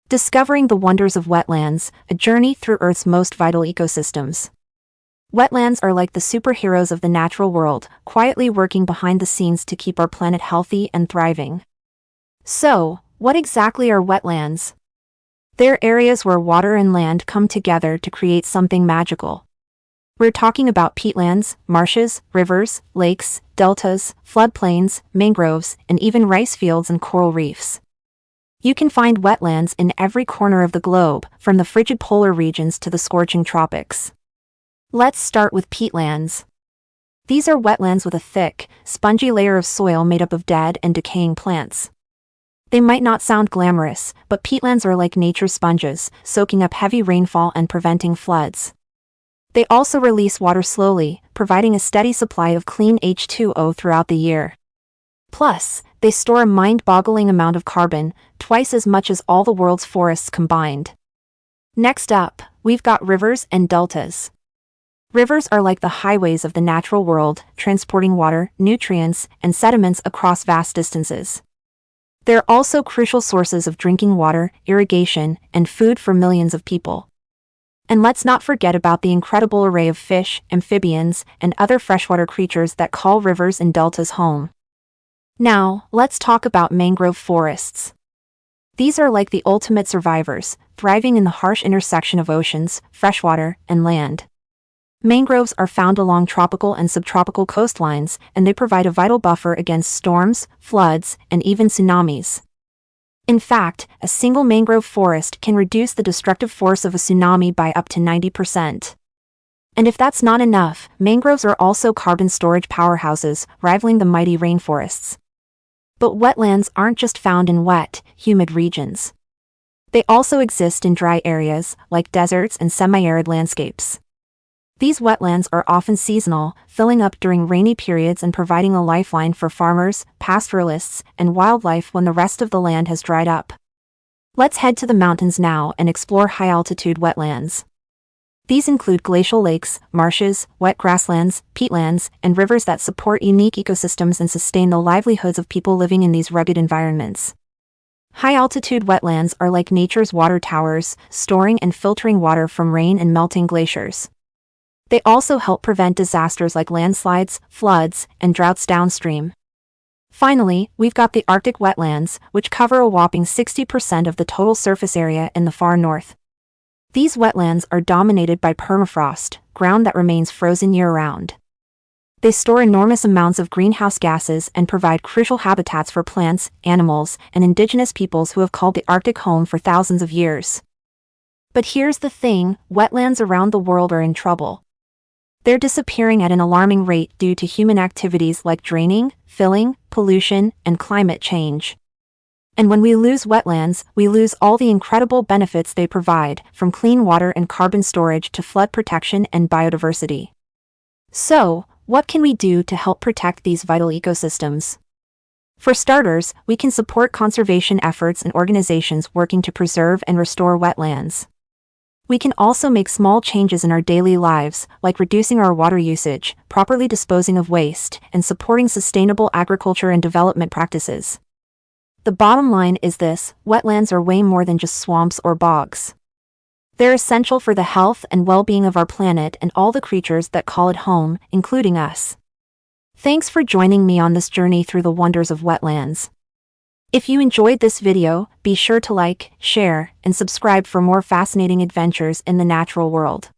Discovering the wonders of wetlands, a journey through Earth's most vital ecosystems. Wetlands are like the superheroes of the natural world, quietly working behind the scenes to keep our planet healthy and thriving. So, what exactly are wetlands? They're areas where water and land come together to create something magical. We're talking about peatlands, marshes, rivers, lakes, deltas, floodplains, mangroves, and even rice fields and coral reefs. You can find wetlands in every corner of the globe, from the frigid polar regions to the scorching tropics. Let's start with peatlands. These are wetlands with a thick, spongy layer of soil made up of dead and decaying plants. They might not sound glamorous, but peatlands are like nature's sponges, soaking up heavy rainfall and preventing floods. They also release water slowly, providing a steady supply of clean H2O throughout the year. Plus, they store a mind-boggling amount of carbon, twice as much as all the world's forests combined. Next up, we've got rivers and deltas. Rivers are like the highways of the natural world, transporting water, nutrients, and sediments across vast distances. They're also crucial sources of drinking water, irrigation, and food for millions of people. And let's not forget about the incredible array of fish, amphibians, and other freshwater creatures that call rivers and deltas home. Now, let's talk about mangrove forests. These are like the ultimate survivors, thriving in the harsh intersection of oceans, freshwater, and land. Mangroves are found along tropical and subtropical coastlines, and they provide a vital buffer against storms, floods, and even tsunamis. In fact, a single mangrove forest can reduce the destructive force of a tsunami by up to 90%. And if that's not enough, mangroves are also carbon storage powerhouses, rivaling the mighty rainforests. But wetlands aren't just found in wet, humid regions. They also exist in dry areas, like deserts and semi-arid landscapes. These wetlands are often seasonal, filling up during rainy periods and providing a lifeline for farmers, pastoralists, and wildlife when the rest of the land has dried up. Let's head to the mountains now and explore high-altitude wetlands. These include glacial lakes, marshes, wet grasslands, peatlands, and rivers that support unique ecosystems and sustain the livelihoods of people living in these rugged environments. High-altitude wetlands are like nature's water towers, storing and filtering water from rain and melting glaciers. They also help prevent disasters like landslides, floods, and droughts downstream. Finally, we've got the Arctic wetlands, which cover a whopping 60% of the total surface area in the far north. These wetlands are dominated by permafrost, ground that remains frozen year-round. They store enormous amounts of greenhouse gases and provide crucial habitats for plants, animals, and indigenous peoples who have called the Arctic home for thousands of years. But here's the thing, wetlands around the world are in trouble. They're disappearing at an alarming rate due to human activities like draining, filling, pollution, and climate change. And when we lose wetlands, we lose all the incredible benefits they provide, from clean water and carbon storage to flood protection and biodiversity. So, what can we do to help protect these vital ecosystems? For starters, we can support conservation efforts and organizations working to preserve and restore wetlands. We can also make small changes in our daily lives, like reducing our water usage, properly disposing of waste, and supporting sustainable agriculture and development practices. The bottom line is this: wetlands are way more than just swamps or bogs. They're essential for the health and well-being of our planet and all the creatures that call it home, including us. Thanks for joining me on this journey through the wonders of wetlands. If you enjoyed this video, be sure to like, share, and subscribe for more fascinating adventures in the natural world.